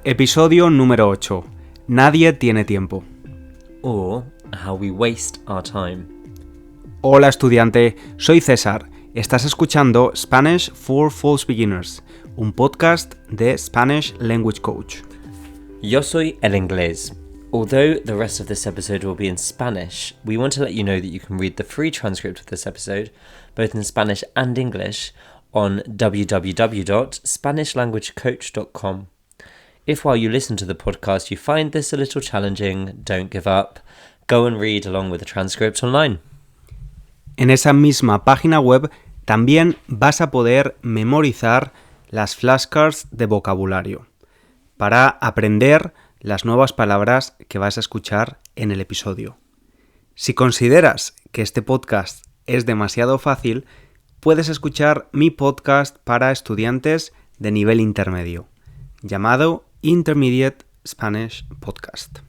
Episodio número 8. Nadie tiene tiempo. Or how we waste our time. Hola estudiante, soy César. Estás escuchando Spanish for False Beginners, un podcast de Spanish Language Coach. Yo soy el inglés. Although the rest of this episode will be in Spanish, we want to let you know that you can read the free transcript of this episode, both in Spanish and English, on www.spanishlanguagecoach.com. If while you listen to the podcast you find this a little challenging, don't give up. Go and read along with the transcript online. En esa misma página web también vas a poder memorizar las flashcards de vocabulario para aprender las nuevas palabras que vas a escuchar en el episodio. Si consideras que este podcast es demasiado fácil, puedes escuchar mi podcast para estudiantes de nivel intermedio, llamado Intermediate Spanish Podcast.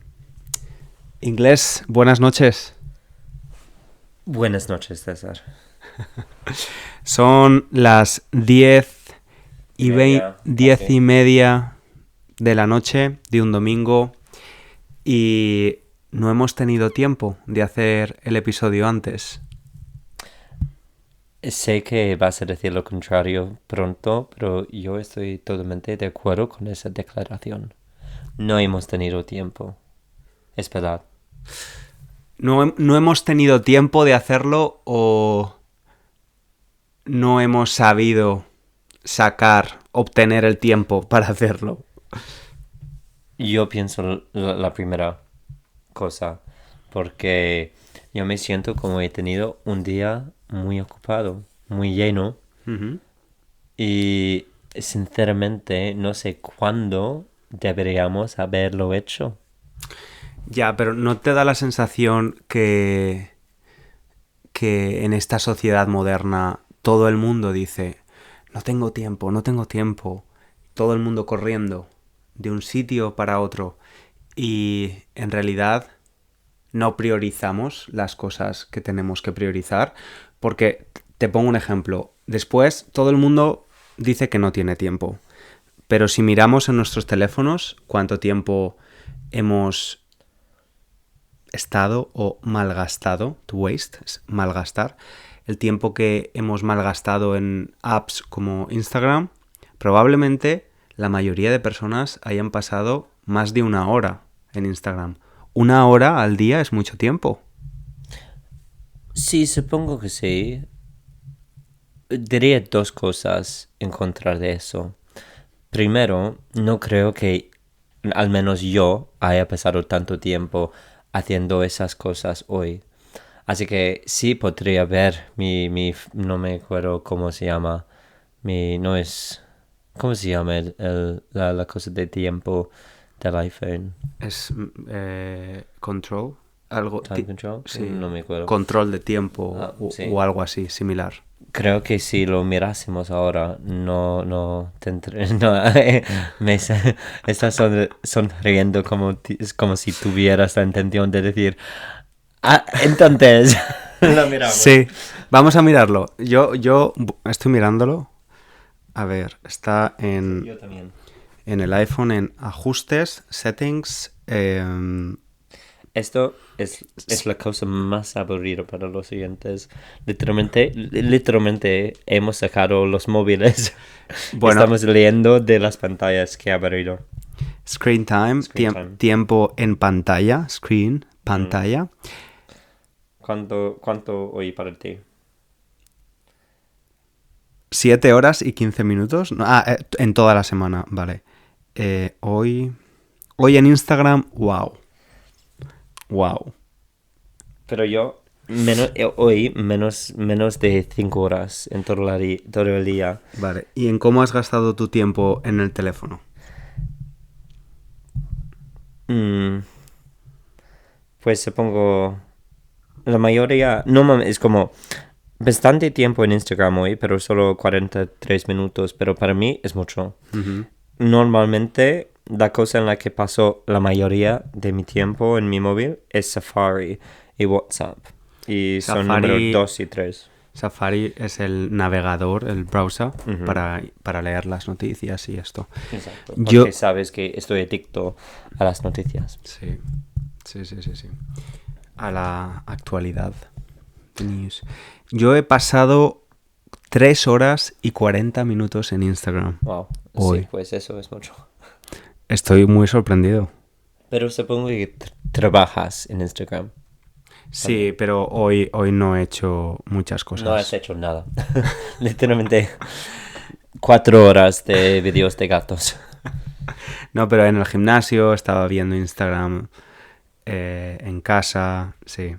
Inglés, buenas noches. Buenas noches, César. Son las 10:30 de la noche de un domingo y no hemos tenido tiempo de hacer el episodio antes. Sé que vas a decir lo contrario pronto, pero yo estoy totalmente de acuerdo con esa declaración. No hemos tenido tiempo. Es verdad. No hemos tenido tiempo de hacerlo o no hemos sabido obtener el tiempo para hacerlo. Yo pienso la primera cosa, porque yo me siento como he tenido un día muy ocupado, muy lleno, y sinceramente no sé cuándo deberíamos haberlo hecho. Ya, pero ¿no te da la sensación que en esta sociedad moderna todo el mundo dice no tengo tiempo, todo el mundo corriendo de un sitio para otro y en realidad no priorizamos las cosas que tenemos que priorizar? Porque te pongo un ejemplo. Después todo el mundo dice que no tiene tiempo, pero si miramos en nuestros teléfonos cuánto tiempo hemos estado o malgastado, to waste, es malgastar, el tiempo que hemos malgastado en apps como Instagram, probablemente la mayoría de personas hayan pasado más de una hora en Instagram. 1 hora al día es mucho tiempo. Sí, supongo que sí. Diría dos cosas en contra de eso. Primero, no creo que al menos yo haya pasado tanto tiempo haciendo esas cosas hoy. Así que sí podría ver no me acuerdo cómo se llama, ¿cómo se llama la cosa de tiempo del iPhone? Es control, algo. Time control, Sí, no me acuerdo. Control de tiempo sí. o algo así, similar. Creo que si lo mirásemos ahora, no tendré, me estás sonriendo es como si tuvieras la intención de decir, entonces, lo miramos. Sí, vamos a mirarlo. Yo estoy mirándolo. A ver, está Yo también. en el iPhone, en ajustes, settings. Esto es la cosa más aburrida para los siguientes. Literalmente hemos sacado los móviles. Bueno, estamos leyendo de las pantallas que ha aburrido. Screen time, tiempo en pantalla, pantalla. ¿Cuánto hoy para ti? 7 horas y 15 minutos. En toda la semana, vale. Hoy en Instagram, wow. Pero yo hoy menos de 5 horas en todo el día. Vale. ¿Y en cómo has gastado tu tiempo en el teléfono? Pues supongo la mayoría, es como bastante tiempo en Instagram hoy, pero solo 43 minutos, pero para mí es mucho. Normalmente la cosa en la que paso la mayoría de mi tiempo en mi móvil es Safari y WhatsApp. Y son números 2 y 3. Safari es el navegador, el browser, Ujú. para leer las noticias y esto. Exacto. Yo... Porque sabes que estoy adicto a las noticias. Sí, sí, sí, sí, sí. A la actualidad. News. Yo he pasado 3 horas y 40 minutos en Instagram. Wow. Hoy. Sí, pues eso es mucho. Estoy muy sorprendido. Pero supongo que trabajas en Instagram. Sí, pero hoy no he hecho muchas cosas. No has hecho nada. Literalmente 4 horas de vídeos de gatos. No, pero en el gimnasio estaba viendo Instagram, en casa, sí.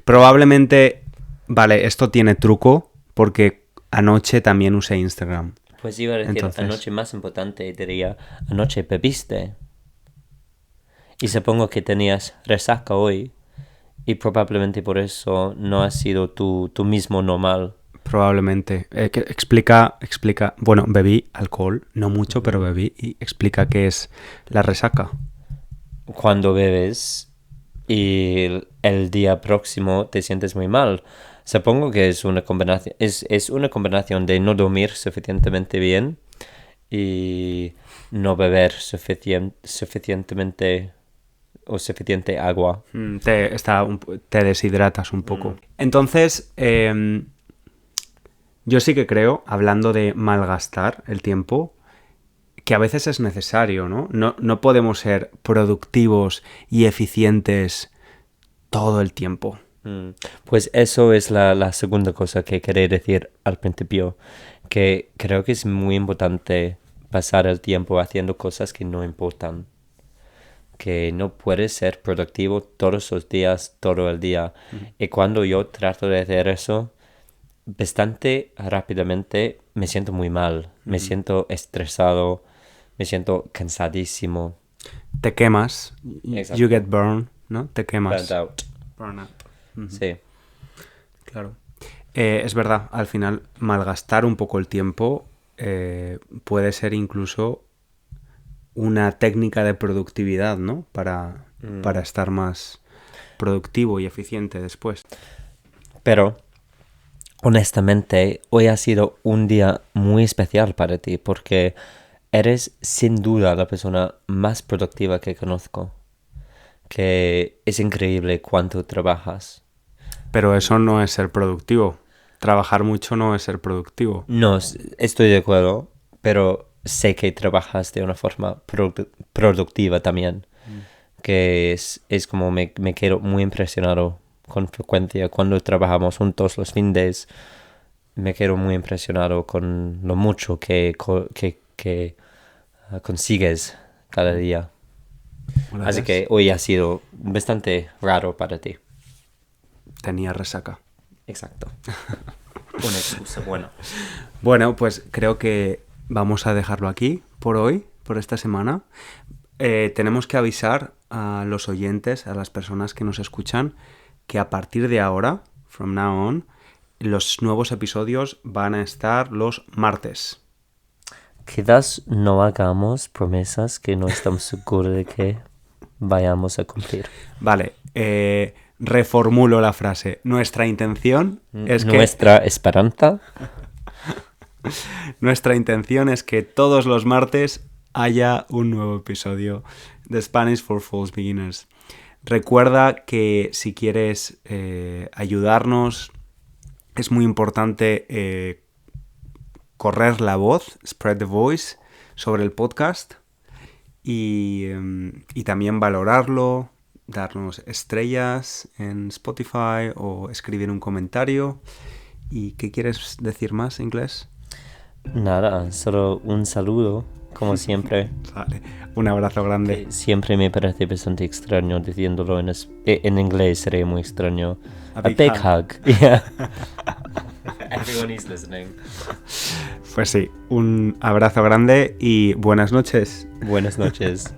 Probablemente, vale, esto tiene truco porque anoche también usé Instagram. Pues iba a decir, Entonces... anoche más importante diría, anoche bebiste. Y supongo que tenías resaca hoy. Y probablemente por eso no ha sido tu mismo normal. Probablemente. Explica, bueno, bebí alcohol, no mucho, pero bebí, y explica qué es la resaca. Cuando bebes y el día próximo te sientes muy mal. Supongo que es una combinación, es una combinación de no dormir suficientemente bien y no beber suficientemente o suficiente agua. Te deshidratas un poco. Entonces, yo sí que creo, hablando de malgastar el tiempo, que a veces es necesario, ¿no? No podemos ser productivos y eficientes todo el tiempo. Pues eso es la segunda cosa que quería decir al principio, que creo que es muy importante pasar el tiempo haciendo cosas que no importan, que no puedes ser productivo todos los días, todo el día. Y cuando yo trato de hacer eso, bastante rápidamente me siento muy mal, me siento estresado, me siento cansadísimo. Te quemas, Exacto. you get burned, ¿no? Te quemas. Burnt out. Burnout. Sí. Claro. Es verdad, al final malgastar un poco el tiempo puede ser incluso una técnica de productividad, ¿no? Para estar más productivo y eficiente después. Pero, honestamente, hoy ha sido un día muy especial para ti porque eres sin duda la persona más productiva que conozco. Que es increíble cuánto trabajas. Pero eso no es ser productivo. Trabajar mucho no es ser productivo. No, estoy de acuerdo, pero sé que trabajas de una forma productiva también. Que es como me quedo muy impresionado con frecuencia cuando trabajamos juntos los fines. Me quedo muy impresionado con lo mucho que consigues cada día. Así que hoy ha sido bastante raro para ti. Tenía resaca. Exacto. Una excusa buena. Bueno, pues creo que vamos a dejarlo aquí por hoy, por esta semana. Tenemos que avisar a los oyentes, a las personas que nos escuchan, que a partir de ahora, from now on, los nuevos episodios van a estar los martes. Quizás no hagamos promesas que no estamos seguros de que vayamos a cumplir. Vale, reformulo la frase. Nuestra intención es Nuestra esperanza. Nuestra intención es que todos los martes haya un nuevo episodio de Spanish for False Beginners. Recuerda que si quieres ayudarnos, es muy importante correr la voz, spread the voice, sobre el podcast y también valorarlo, darnos estrellas en Spotify o escribir un comentario. ¿Y qué quieres decir más, inglés? Nada, solo un saludo, como siempre. Vale, un abrazo grande. Siempre me parece bastante extraño diciéndolo en inglés, sería muy extraño. A A big big hug. hug. Yeah. Everyone is listening. Pues sí, un abrazo grande y buenas noches. Buenas noches.